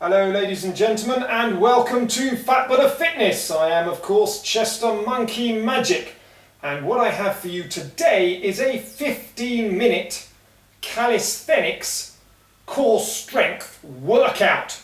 Hello ladies and gentlemen, and welcome to Fat Butter Fitness. I am of course Chester Monkey Magic, and what I have for you today is a 15-minute calisthenics core strength workout.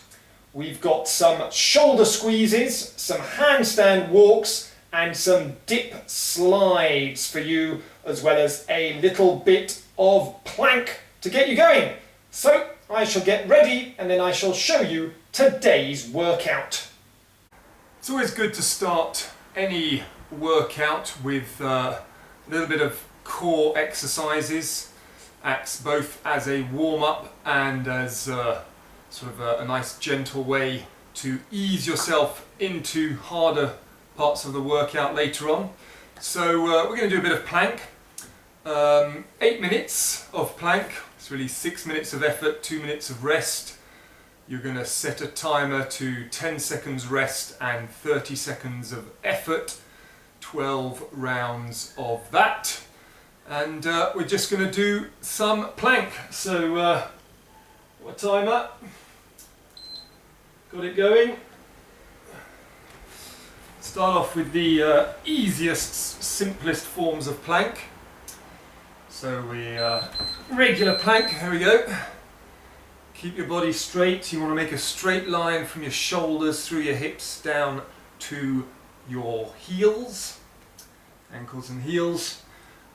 We've got some shoulder squeezes, some handstand walks and some dip slides for you, as well as a little bit of plank to get you going. So I shall get ready and then I shall show you today's workout. It's always good to start any workout with a little bit of core exercises. Acts both as a warm-up and as sort of a nice gentle way to ease yourself into harder parts of the workout later on. So we're going to do a bit of plank. 8 minutes of plank. It's really 6 minutes of effort, 2 minutes of rest. You're going to set a timer to 10 seconds rest and 30 seconds of effort. 12 rounds of that. And we're just going to do some plank. So, got a timer. Got it going. Start off with the easiest, simplest forms of plank. So regular plank, there we go. Keep your body straight. You want to make a straight line from your shoulders through your hips down to your heels, ankles and heels.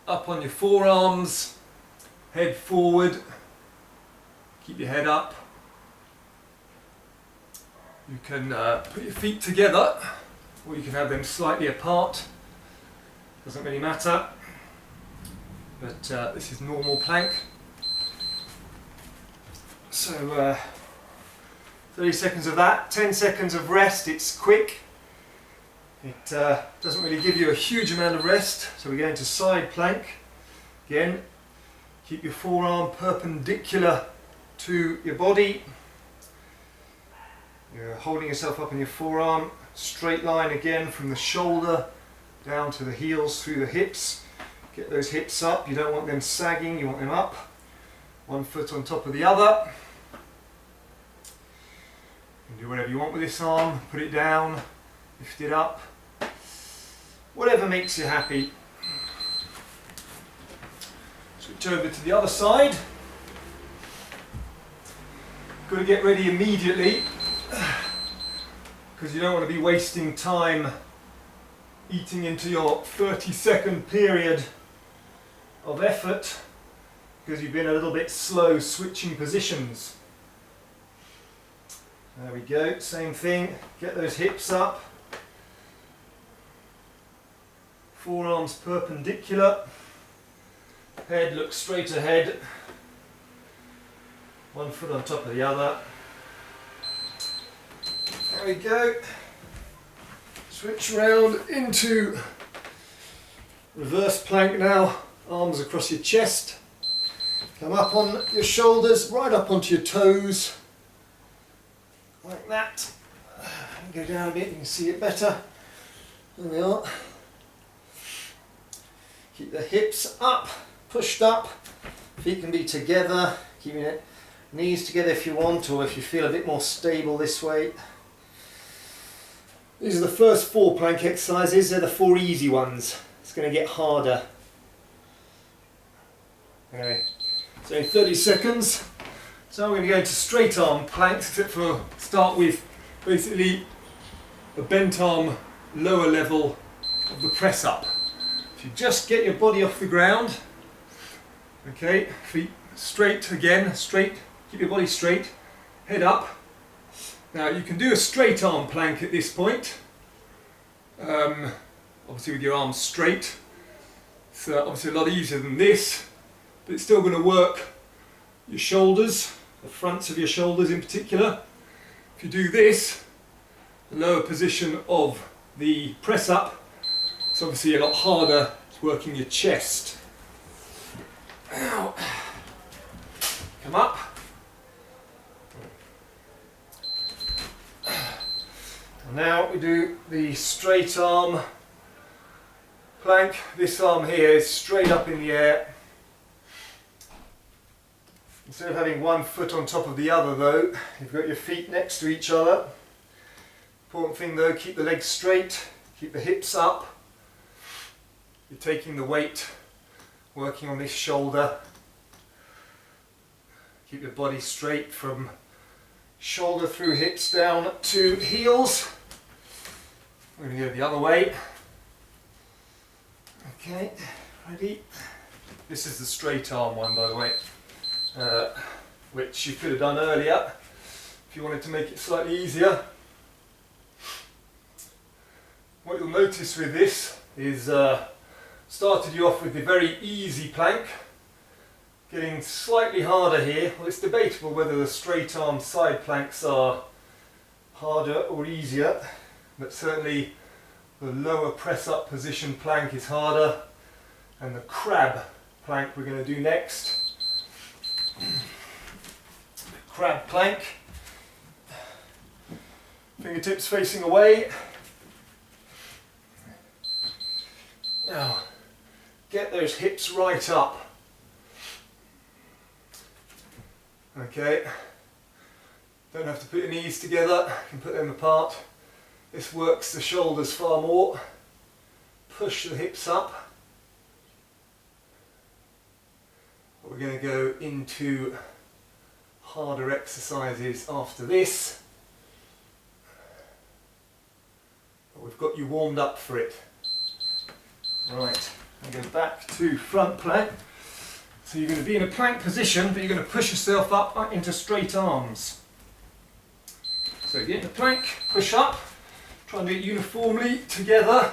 Up on your forearms, head forward, keep your head up. You can put your feet together, or you can have them slightly apart, doesn't really matter. But this is normal plank. So 30 seconds of that, 10 seconds of rest. It's quick. It doesn't really give you a huge amount of rest. So we go into side plank. Again, keep your forearm perpendicular to your body. You're holding yourself up on your forearm. Straight line again from the shoulder down to the heels through the hips. Get those hips up, you don't want them sagging, you want them up. One foot on top of the other. You can do whatever you want with this arm, put it down, lift it up. Whatever makes you happy. Switch over to the other side. Got to get ready immediately, because you don't want to be wasting time eating into your 30-second period of effort because you've been a little bit slow switching positions. There we go, same thing, get those hips up, forearms perpendicular, head looks straight ahead, one foot on top of the other. There we go. Switch round into reverse plank now. Arms across your chest, come up on your shoulders, right up onto your toes, like that. Go down a bit, you can see it better. There we are. Keep the hips up, pushed up, feet can be together, keeping it knees together if you want, or if you feel a bit more stable this way. These are the first 4 plank exercises, they're the 4 easy ones. It's going to get harder. Okay, so in 30 seconds, so I'm going to go into straight arm planks, except for start with basically a bent arm lower level of the press up. If you just get your body off the ground, okay, feet straight again, straight, keep your body straight, head up. Now you can do a straight arm plank at this point, obviously with your arms straight. It's obviously a lot easier than this. But it's still going to work your shoulders, the fronts of your shoulders in particular. If you do this, the lower position of the press up, it's obviously a lot harder. It's working your chest. Ow. Come up. And now we do the straight arm plank. This arm here is straight up in the air. Instead of having one foot on top of the other though, you've got your feet next to each other. Important thing though, keep the legs straight, keep the hips up. You're taking the weight, working on this shoulder. Keep your body straight from shoulder through hips down to heels. We're going to go the other way. Okay, ready? This is the straight arm one, by the way, which you could have done earlier if you wanted to make it slightly easier. What you'll notice with this is started you off with the very easy plank. Getting slightly harder here. Well, it's debatable whether the straight arm side planks are harder or easier, but certainly the lower press up position plank is harder, and the crab plank we're going to do next. Crab plank. Fingertips facing away. Now, get those hips right up. Okay, don't have to put your knees together, you can put them apart. This works the shoulders far more. Push the hips up. But we're going to go into harder exercises after this. But we've got you warmed up for it. Right, and go back to front plank. So you're going to be in a plank position, but you're going to push yourself up into straight arms. So get in the plank, push up, try and do it uniformly together.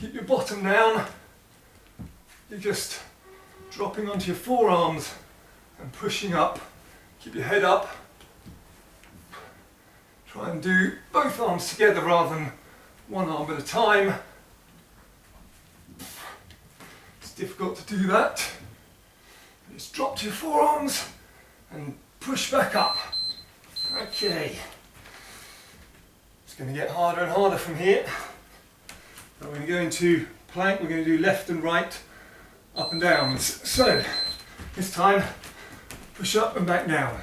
Keep your bottom down. You're just dropping onto your forearms and pushing up. Keep your head up. Try and do both arms together rather than one arm at a time. Difficult to do that. Just drop to your forearms and push back up. Okay. It's going to get harder and harder from here. Now we're going to go into plank. We're going to do left and right, up and downs. So this time, push up and back down.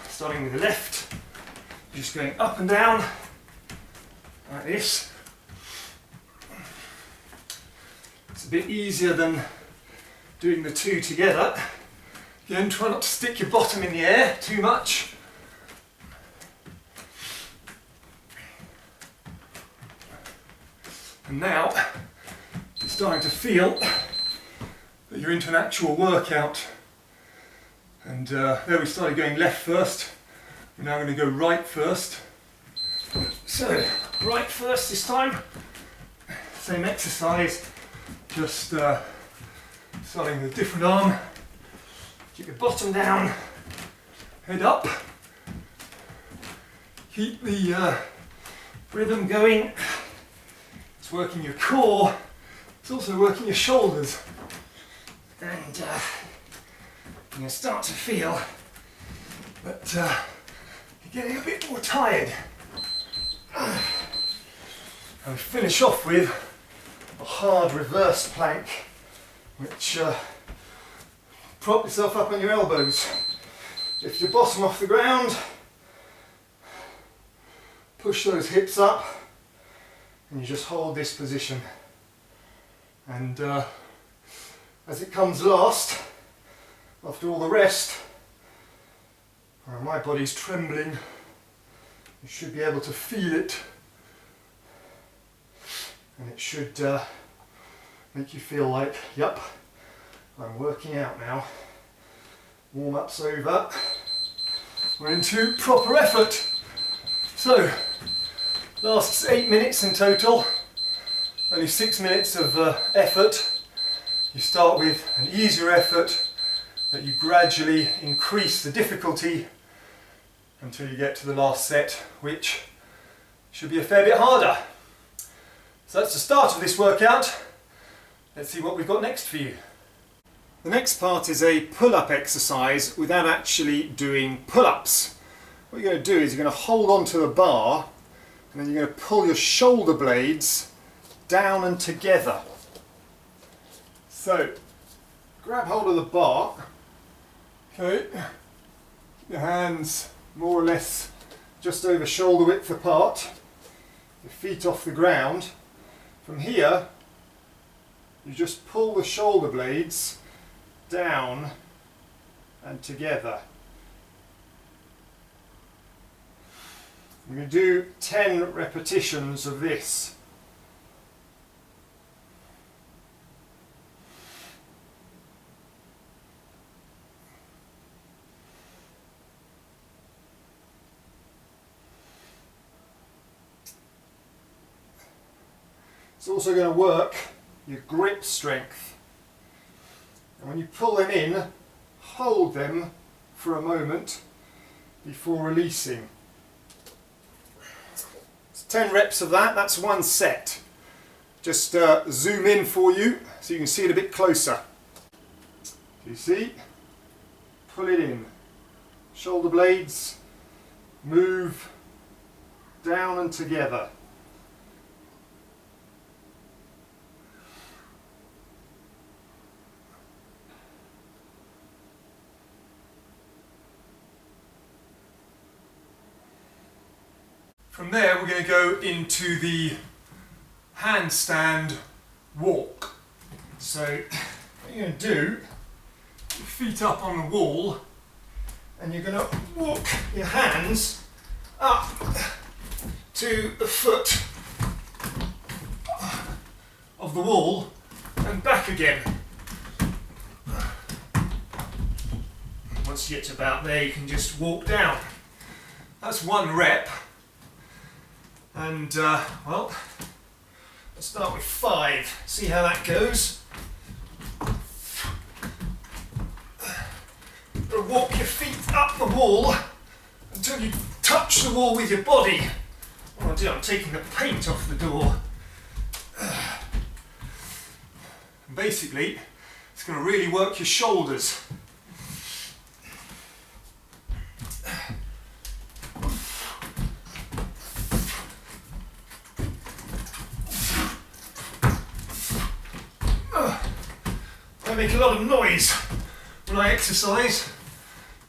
Starting with the left, just going up and down like this. It's a bit easier than doing the two together. Again, try not to stick your bottom in the air too much. And now you're starting to feel that you're into an actual workout. And there we started going left first. We're now going to go right first. So, right first this time. Same exercise. Just starting with a different arm. Keep your bottom down, head up. Keep the rhythm going. It's working your core. It's also working your shoulders. And you're going to start to feel that you're getting a bit more tired. And we finish off with a hard reverse plank, which prop yourself up on your elbows, lift your bottom off the ground, push those hips up, and you just hold this position. And as it comes last, after all the rest, my body's trembling, you should be able to feel it. And it should make you feel like, yep, I'm working out now. Warm-up's over. We're into proper effort. So, lasts 8 minutes in total. Only 6 minutes of effort. You start with an easier effort that you gradually increase the difficulty until you get to the last set, which should be a fair bit harder. So that's the start of this workout. Let's see what we've got next for you. The next part is a pull-up exercise without actually doing pull-ups. What you're going to do is you're going to hold onto the bar and then you're going to pull your shoulder blades down and together. So, grab hold of the bar, okay, your hands more or less just over shoulder width apart, your feet off the ground. From here, you just pull the shoulder blades down and together. We're going to do 10 repetitions of this. It's also going to work your grip strength. And when you pull them in, hold them for a moment before releasing. It's 10 reps of that, that's one set. Just zoom in for you so you can see it a bit closer. You see? Pull it in. Shoulder blades, move down and together. From there we're going to go into the handstand walk. So what you're going to do, your feet up on the wall, and you're going to walk your hands up to the foot of the wall and back again. Once you get to about there, you can just walk down. That's one rep. And well, let's start with 5, see how that goes. Walk your feet up the wall until you touch the wall with your body. What I'll do, I'm taking the paint off the door. And basically, it's going to really work your shoulders. I make a lot of noise when I exercise.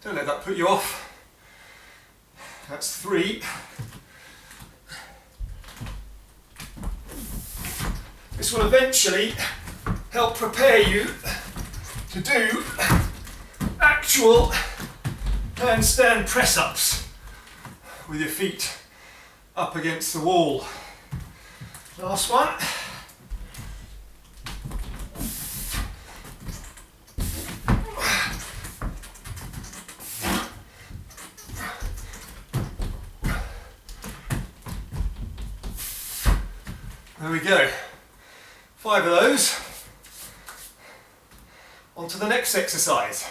Don't let that put you off. That's 3. This will eventually help prepare you to do actual handstand press-ups with your feet up against the wall. Last one. There we go. 5 of those. On to the next exercise.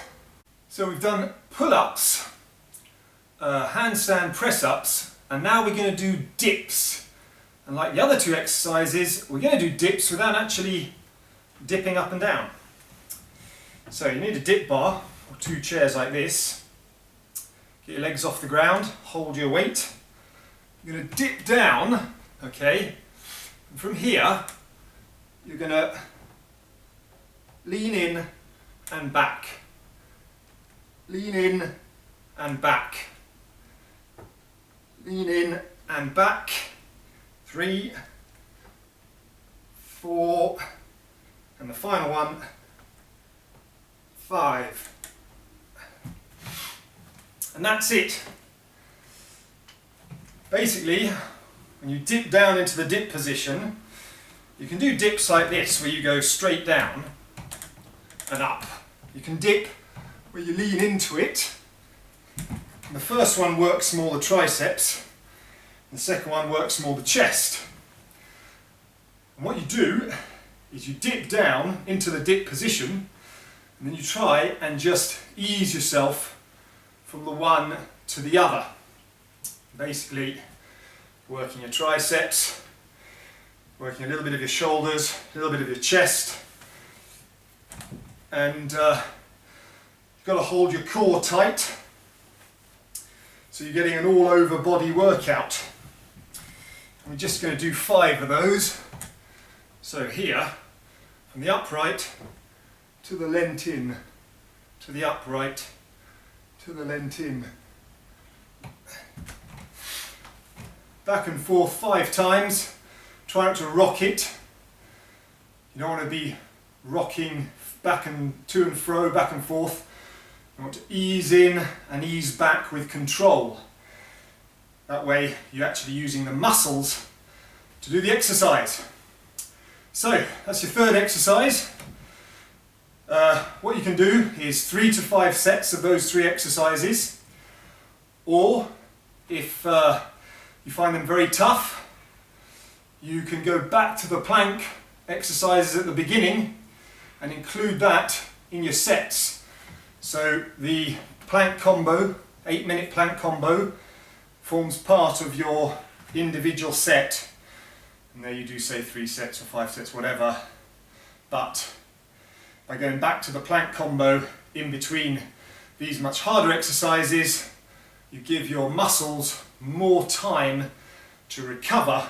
So we've done pull-ups, handstand press-ups, and now we're going to do dips. And like the other 2 exercises, we're going to do dips without actually dipping up and down. So you need a dip bar, or 2 chairs like this. Get your legs off the ground, hold your weight. You're going to dip down, okay? And from here, you're going to lean in and back. Lean in and back. Lean in and back. 3, 4, and the final one, 5. And that's it. Basically, when you dip down into the dip position, you can do dips like this where you go straight down and up. You can dip where you lean into it. And the first one works more the triceps, and the second one works more the chest. And what you do is you dip down into the dip position, and then you try and just ease yourself from the one to the other. Basically, working your triceps, working a little bit of your shoulders, a little bit of your chest, and you've got to hold your core tight so you're getting an all-over body workout. And we're just going to do 5 of those. So here, from the upright, to the lent in, to the upright, to the lent in. Back and forth 5 times. Try not to rock it. You don't want to be rocking back and to and fro, back and forth. You want to ease in and ease back with control. That way you're actually using the muscles to do the exercise. So that's your third exercise. What you can do is 3 to 5 sets of those 3 exercises, or if you find them very tough, you can go back to the plank exercises at the beginning and include that in your sets. So the plank combo, 8-minute plank combo, forms part of your individual set. And there you do say 3 sets or 5 sets, whatever. But by going back to the plank combo in between these much harder exercises, you give your muscles more time to recover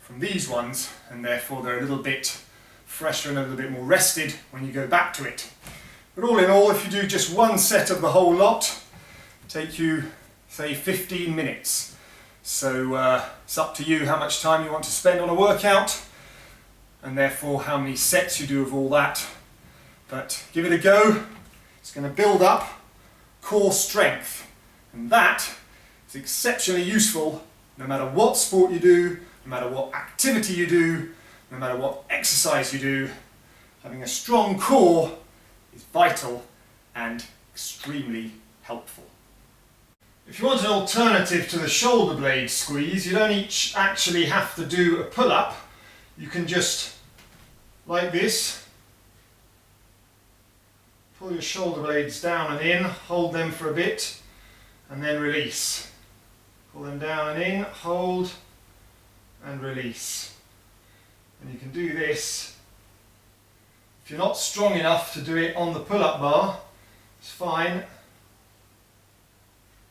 from these ones, and therefore they're a little bit fresher and a little bit more rested when you go back to it. But all in all, if you do just 1 set of the whole lot, take you, say, 15 minutes. So it's up to you how much time you want to spend on a workout, and therefore how many sets you do of all that. But give it a go. It's going to build up core strength, and that is exceptionally useful no matter what sport you do, no matter what activity you do, no matter what exercise you do. Having a strong core is vital and extremely helpful. If you want an alternative to the shoulder blade squeeze, you don't actually have to do a pull-up. You can just, like this, pull your shoulder blades down and in, hold them for a bit, and then release. Pull them down and in, hold, and release. And you can do this. If you're not strong enough to do it on the pull-up bar, it's fine.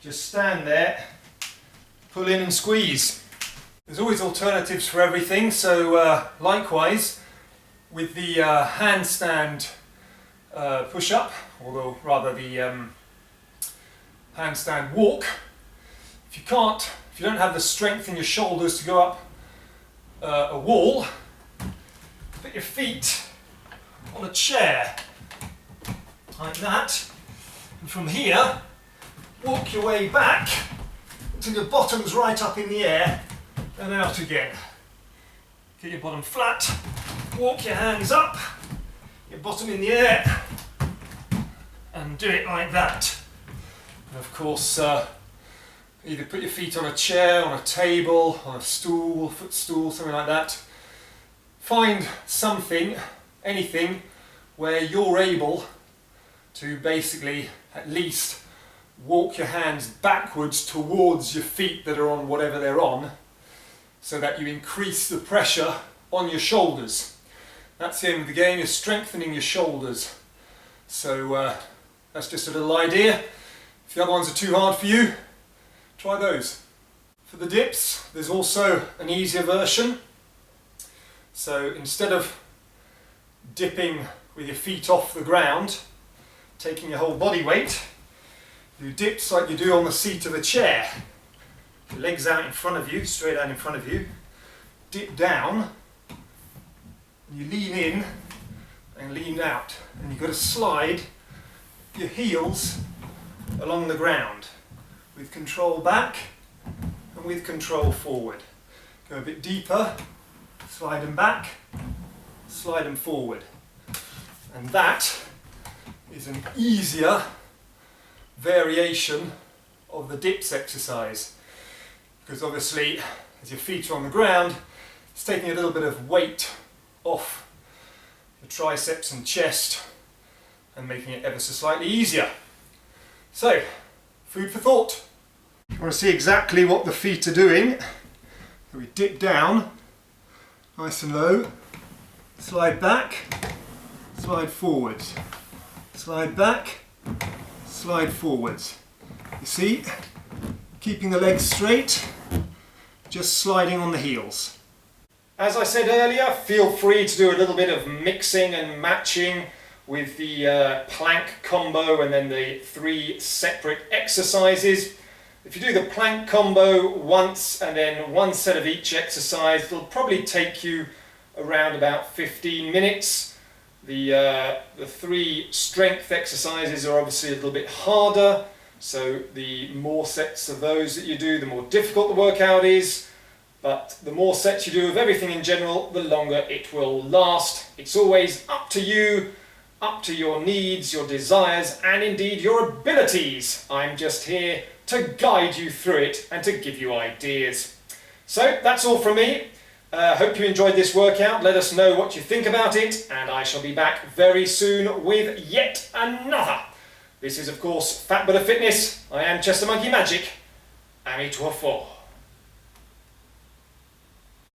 Just stand there, pull in and squeeze. There's always alternatives for everything, so likewise with the handstand push-up, or rather the handstand walk, if you don't have the strength in your shoulders to go up a wall, put your feet on a chair like that, and from here walk your way back until your bottom's right up in the air and out again. Get your bottom flat, walk your hands up, your bottom in the air, and do it like that. And of course, either put your feet on a chair, on a table, on a stool, footstool, something like that. Find something, anything, where you're able to basically at least walk your hands backwards towards your feet that are on whatever they're on, so that you increase the pressure on your shoulders. That's the aim of the game, is strengthening your shoulders. So that's just a little idea. If the other ones are too hard for you, try those. For the dips, there's also an easier version. So instead of dipping with your feet off the ground, taking your whole body weight, do dips like you do on the seat of a chair. Your legs out in front of you, straight out in front of you. Dip down, and you lean in and lean out. And you've got to slide your heels along the ground with control back and with control forward. Go a bit deeper, slide them back, slide them forward. And that is an easier variation of the dips exercise, because obviously as your feet are on the ground, it's taking a little bit of weight off the triceps and chest and making it ever so slightly easier. So, food for thought. If you want to see exactly what the feet are doing, we dip down nice and low, slide back, slide forwards, slide back, slide forwards. You see, keeping the legs straight, just sliding on the heels. As I said earlier, feel free to do a little bit of mixing and matching with the plank combo and then the 3 separate exercises. If you do the plank combo once and then 1 set of each exercise, it'll probably take you around about 15 minutes. The 3 strength exercises are obviously a little bit harder, so the more sets of those that you do, the more difficult the workout is. But the more sets you do of everything in general, the longer it will last. It's always up to you, up to your needs, your desires, and indeed your abilities. I'm just here to guide you through it and to give you ideas. So that's all from me. Hope you enjoyed this workout. Let us know what you think about it, and I shall be back very soon with yet another. This is, of course, Fat But Fitness. I am Chester Monkey Magic. Ami Tuafo.